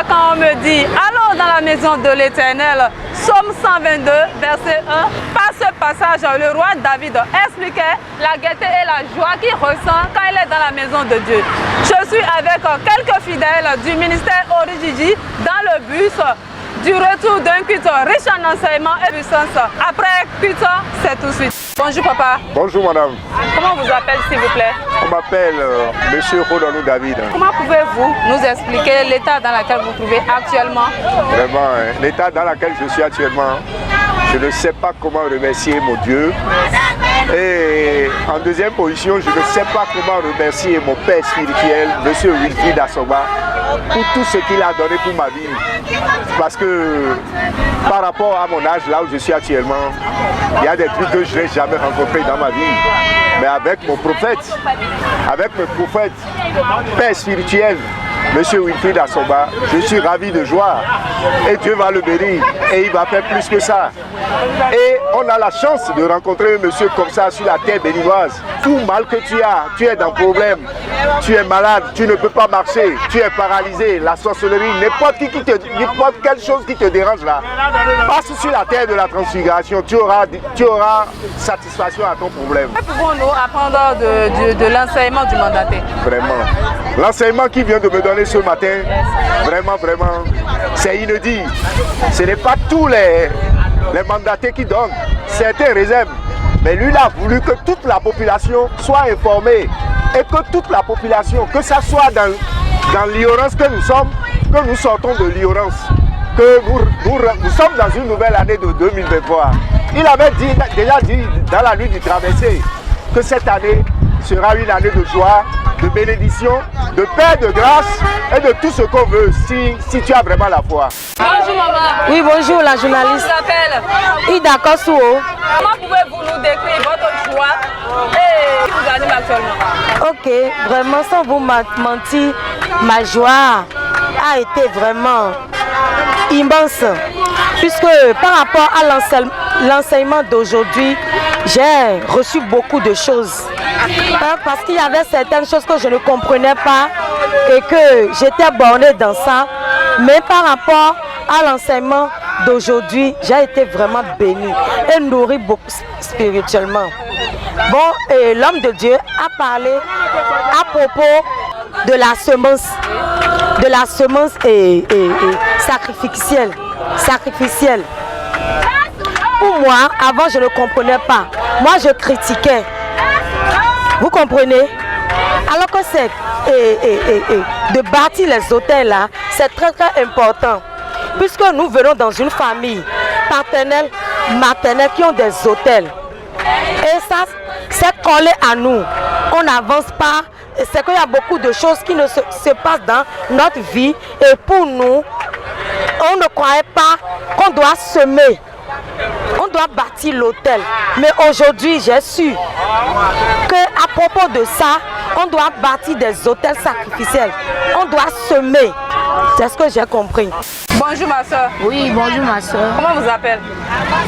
papa, quand on me dit allons dans la maison de l'Éternel, Psaume 122, verset 1, par ce passage, le roi David expliquait la gaieté et la joie qu'il ressent quand il est dans la maison de Dieu. Je suis avec quelques fidèles du ministère Orijiji dans le bus du retour d'un culte riche en enseignement et puissance. Après culte, c'est tout de suite. Bonjour papa. Bonjour madame. Comment on vous appelle s'il vous plaît? On m'appelle Monsieur Rodanou David. Comment pouvez-vous nous expliquer l'état dans lequel vous vous trouvez actuellement? Vraiment, l'état dans lequel je suis actuellement, je ne sais pas comment remercier mon Dieu. Et en deuxième position, je ne sais pas comment remercier mon père spirituel, Monsieur Wilfried Assoba, pour tout ce qu'il a donné pour ma vie. Parce que par rapport à mon âge, là où je suis actuellement, il y a des trucs que je n'ai jamais rencontrés dans ma vie. Mais avec mon prophète, père spirituel, Monsieur Wilfried Assoba, je suis ravi de joie. Et Dieu va le bénir. Et il va faire plus que ça. Et on a la chance de rencontrer un monsieur comme ça sur la terre béninoise. Tout mal que tu es dans problème, tu es malade, tu ne peux pas marcher, tu es paralysé, la sorcellerie, n'importe quelle chose qui te dérange là. Passe sur la terre de la transfiguration, tu auras satisfaction à ton problème. Que pouvons-nous apprendre de l'enseignement du mandaté? Vraiment. L'enseignement qu'il vient de me donner ce matin, vraiment, c'est inédit. Ce n'est pas tous les mandatés qui donnent. Certains réservent. Mais lui, il a voulu que toute la population soit informée. Et que toute la population, que ça soit dans l'ignorance que nous sommes, que nous sortons de l'ignorance, que nous sommes dans une nouvelle année de 2023. Il avait déjà dit dans la nuit du traversé que cette année sera une année de joie, de bénédiction, de paix, de grâce et de tout ce qu'on veut si tu as vraiment la foi. Bonjour maman. Oui, bonjour la journaliste. Comment vous appelle? Ida Kosuo. Comment pouvez-vous nous décrire votre joie et qui vous anime actuellement? Ok, vraiment sans vous mentir, ma joie a été vraiment immense. Puisque par rapport à l'enseignement d'aujourd'hui, j'ai reçu beaucoup de choses. Parce qu'il y avait certaines choses que je ne comprenais pas et que j'étais bornée dans ça. Mais par rapport à l'enseignement d'aujourd'hui, j'ai été vraiment bénie et nourrie beaucoup spirituellement. Bon, et l'homme de Dieu a parlé à propos de la semence sacrificielle. Pour moi, avant je ne comprenais pas. Moi je critiquais. Vous comprenez? Alors que c'est de bâtir les hôtels là, c'est très important. Puisque nous venons dans une famille maternelle qui ont des hôtels. Et ça, c'est collé à nous. On n'avance pas. C'est qu'il y a beaucoup de choses qui ne se passent dans notre vie. Et pour nous, on ne croyait pas qu'on doit semer. On doit bâtir l'hôtel. Mais aujourd'hui, j'ai su qu'à propos de ça, on doit bâtir des hôtels sacrificiels. On doit semer. C'est ce que j'ai compris. Bonjour ma soeur. Oui, bonjour ma soeur. Comment vous appelle?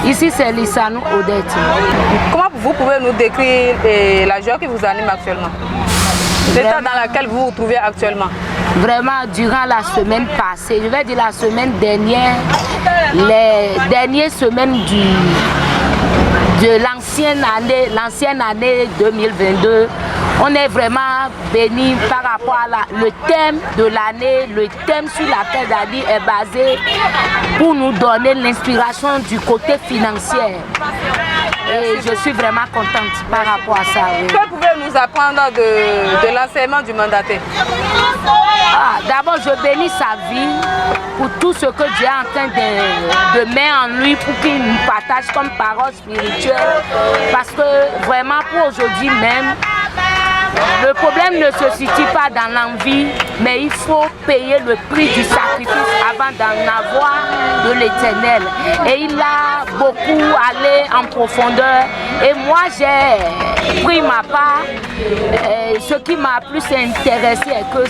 Ici, c'est Lissanou Odette. Comment vous pouvez nous décrire la joie qui vous anime actuellement? L'état dans lequel vous vous trouvez actuellement? Vraiment, durant la semaine passée, je vais dire la semaine dernière, les dernières semaines de l'ancienne année 2022, on est vraiment béni par rapport à le thème de l'année. Le thème sur laquelle Dadi est basé pour nous donner l'inspiration du côté financier. Et je suis vraiment contente par rapport à ça. Oui. Que pouvez-vous nous apprendre de l'enseignement du mandaté? D'abord, je bénis sa vie pour tout ce que Dieu est en train de mettre en lui pour qu'il nous partage comme parole spirituelle. Parce que vraiment, pour aujourd'hui même, le problème ne se situe pas dans l'envie, mais il faut payer le prix du sacrifice avant d'en avoir de l'Éternel. Et il a beaucoup aller en profondeur. Et moi, j'ai pris ma part. Ce qui m'a plus intéressé est que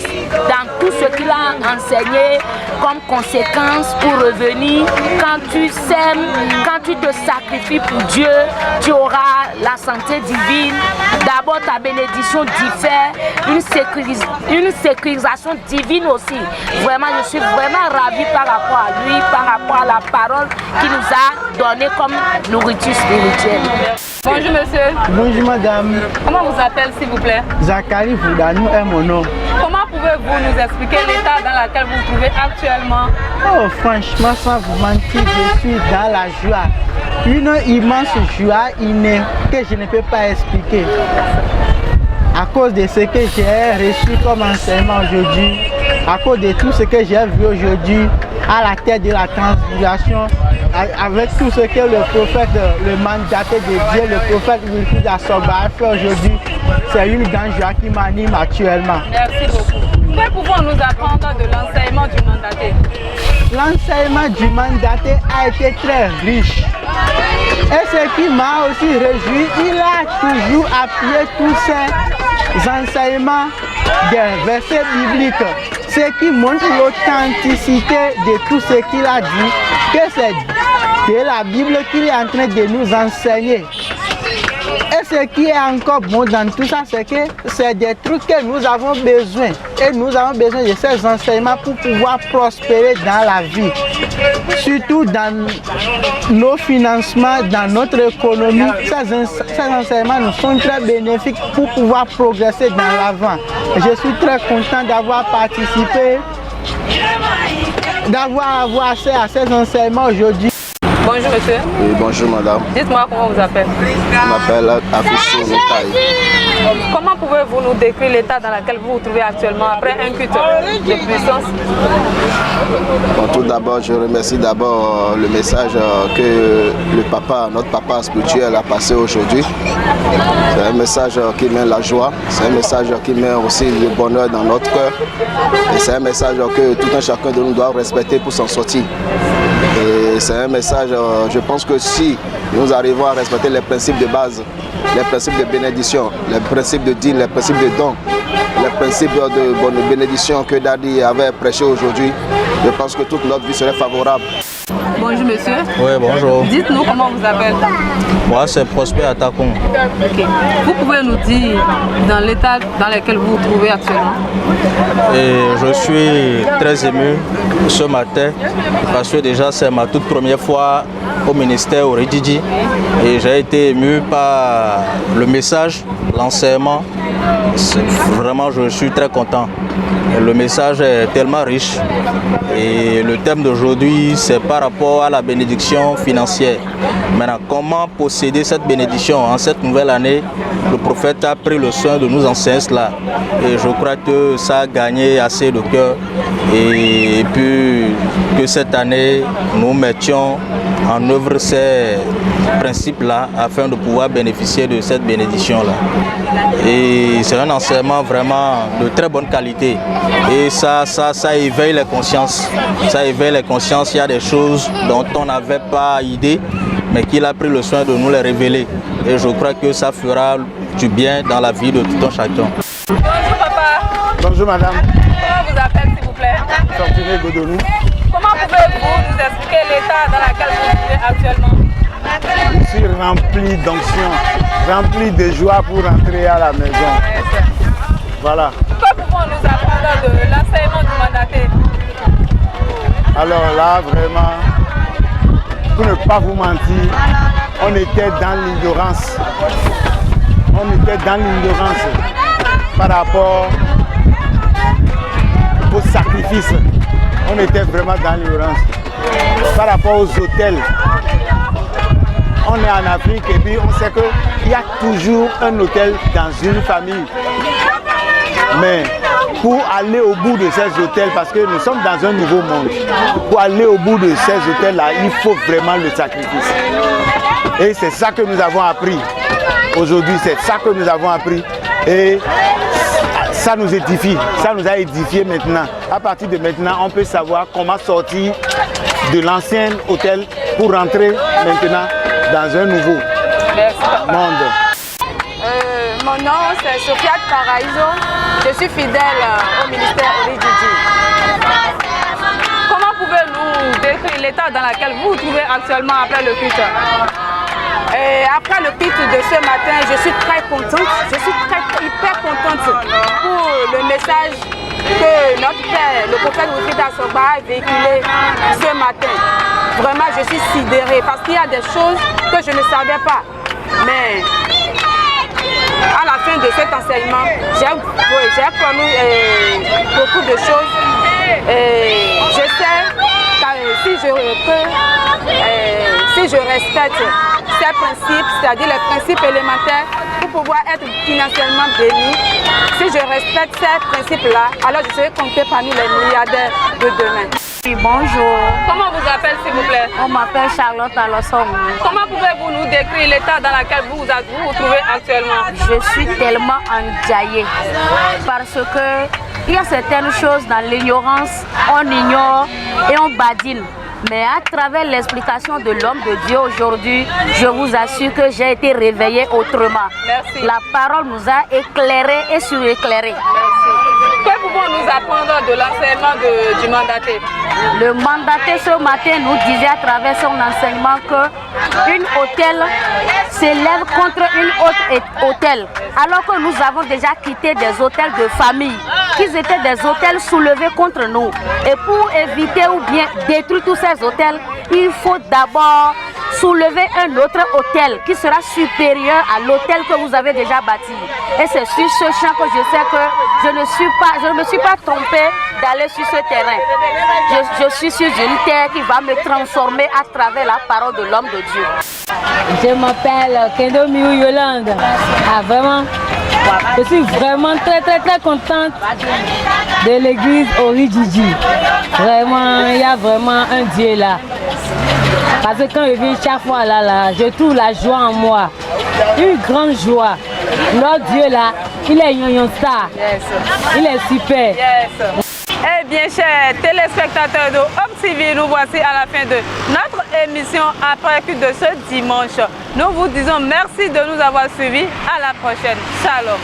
dans tout ce qu'il a enseigné comme conséquence pour revenir, quand tu sèmes, quand tu te sacrifies pour Dieu, tu auras la santé divine. D'abord, ta bénédiction diffère, une sécurisation divine aussi. Vraiment, je suis vraiment ravie par rapport à lui, par rapport à la parole qu'il nous a donnée comme nourriture spirituelle. Bonjour monsieur. Bonjour madame. Comment vous appelez s'il vous plaît? Zachary Foudanou est mon nom. Comment pouvez-vous nous expliquer l'état dans lequel vous vous trouvez actuellement? Oh franchement, sans vous mentir, je suis dans la joie. Une immense joie innée que je ne peux pas expliquer. À cause de ce que j'ai reçu comme enseignement aujourd'hui, à cause de tout ce que j'ai vu aujourd'hui à la tête de la transfiguration, avec tout ce que le prophète, le mandaté de Dieu, le prophète Wilfried Assoba a fait aujourd'hui, c'est une grande joie qui m'anime actuellement. Merci beaucoup. Que pouvons-nous apprendre de l'enseignement du mandaté? L'enseignement du mandaté a été très riche. Et ce qui m'a aussi réjoui, il a toujours appuyé tous ces enseignements des versets bibliques. Ce qui montre l'authenticité de tout ce qu'il a dit, que c'est de la Bible qu'il est en train de nous enseigner. Et ce qui est encore bon dans tout ça, c'est que c'est des trucs que nous avons besoin. Et nous avons besoin de ces enseignements pour pouvoir prospérer dans la vie. Surtout dans nos financements, dans notre économie. Ces enseignements nous sont très bénéfiques pour pouvoir progresser dans l'avant. Je suis très content d'avoir participé, d'avoir accès à ces enseignements aujourd'hui. Bonjour monsieur. Oui, bonjour madame. Dites-moi comment vous appelez. Je m'appelle Afissou Mitaï. Comment pouvez-vous nous décrire l'état dans lequel vous vous trouvez actuellement après un culte de puissance? Bon, tout d'abord, je remercie d'abord le message que notre papa spirituel a passé aujourd'hui. C'est un message qui met la joie, c'est un message qui met aussi le bonheur dans notre cœur. Et c'est un message que tout un chacun de nous doit respecter pour s'en sortir. Et c'est un message, je pense que si nous arrivons à respecter les principes de base, les principes de bénédiction, les principes de dîme, les principes de don, les principes de bonne bénédiction que Daddy avait prêché aujourd'hui, je pense que toute notre vie serait favorable. Bonjour monsieur. Oui, bonjour. Dites-nous comment vous appelez. Moi, c'est Prosper Atakon. Okay. Vous pouvez nous dire dans l'état dans lequel vous vous trouvez actuellement? Et je suis très ému ce matin parce que déjà c'est ma toute première fois au ministère au Ridjidji et j'ai été ému par le message, l'enseignement. Vraiment, je suis très content. Le message est tellement riche et le thème d'aujourd'hui c'est par rapport à la bénédiction financière. Maintenant, comment posséder cette bénédiction en cette nouvelle année? Le prophète a pris le soin de nous enseigner cela et je crois que ça a gagné assez de cœur et puis que cette année nous mettions en œuvre ces principes-là afin de pouvoir bénéficier de cette bénédiction-là. Et c'est un enseignement vraiment de très bonne qualité et ça éveille les consciences. Ça éveille les consciences, il y a des choses dont on n'avait pas idée mais qu'il a pris le soin de nous les révéler. Et je crois que ça fera du bien dans la vie de tout un chacun. Bonjour papa. Bonjour madame. Comment vous appelez s'il vous plaît? Fortuné Godonou. Comment pouvez-vous nous expliquer l'état dans lequel vous vous trouvez actuellement? Je suis rempli d'onction, rempli de joie pour rentrer à la maison. Voilà. Que pouvons nous apprendre de l'enseignement du mandaté? Alors là, vraiment, pour ne pas vous mentir, on était dans l'ignorance. On était dans l'ignorance par rapport au sacrifice. On était vraiment dans l'ignorance. Par rapport aux hôtels, on est en Afrique et puis on sait qu'il y a toujours un hôtel dans une famille. Mais pour aller au bout de ces hôtels, parce que nous sommes dans un nouveau monde, pour aller au bout de ces hôtels-là, il faut vraiment le sacrifice. Et c'est ça que nous avons appris. Aujourd'hui, c'est ça que nous avons appris. Et ça nous édifie, ça nous a édifié maintenant. À partir de maintenant, on peut savoir comment sortir de l'ancien hôtel pour rentrer maintenant dans un nouveau monde. Mon nom c'est Sophia Paraiso, je suis fidèle au ministère Oridjidji. Comment pouvez-vous décrire l'état dans lequel vous vous trouvez actuellement après le culte? Après le culte de ce matin, je suis très contente, hyper contente pour le message que notre Père, le prophète Wilfrid Assogba, a véhiculé ce matin. Vraiment, je suis sidérée parce qu'il y a des choses que je ne savais pas. Mais à la fin de cet enseignement, j'ai connu beaucoup de choses. Je sais que si je respecte ces principes, c'est-à-dire les principes élémentaires pour pouvoir être financièrement béni, si je respecte ces principes-là, alors je serai compté parmi les milliardaires de demain. Oui, bonjour. Comment vous appelez s'il vous plaît? On m'appelle Charlotte Alossom. Comment pouvez-vous nous décrire l'état dans lequel vous vous trouvez actuellement? Je suis tellement enjaillée parce que il y a certaines choses dans l'ignorance, on ignore et on badine. Mais à travers l'explication de l'homme de Dieu aujourd'hui, je vous assure que j'ai été réveillée autrement. Merci. La parole nous a éclairés et suréclairés. Que pouvons-nous apprendre de l'enseignement du mandaté? Le mandaté ce matin nous disait à travers son enseignement qu'une hôtel s'élève contre une autre hôtel. Alors que nous avons déjà quitté des hôtels de famille, qui étaient des hôtels soulevés contre nous. Et pour éviter ou bien détruire tous ces hôtels, il faut d'abord soulever un autre hôtel qui sera supérieur à l'hôtel que vous avez déjà bâti. Et c'est sur ce champ que je sais que je ne me suis pas trompée d'aller sur ce terrain. Je suis sur une terre qui va me transformer à travers la parole de l'homme de Dieu. Je m'appelle Kendo Miou Yolande. Vraiment, je suis vraiment très contente de l'église Oridjidji. Vraiment, il y a vraiment un Dieu là. Parce que quand je viens chaque fois là, je trouve la joie en moi. Une grande joie. Notre Dieu là, il est yon star. Il est super. Eh bien, chers téléspectateurs de Hope TV, nous voici à la fin de notre émission après culte de ce dimanche. Nous vous disons merci de nous avoir suivis. À la prochaine. Shalom.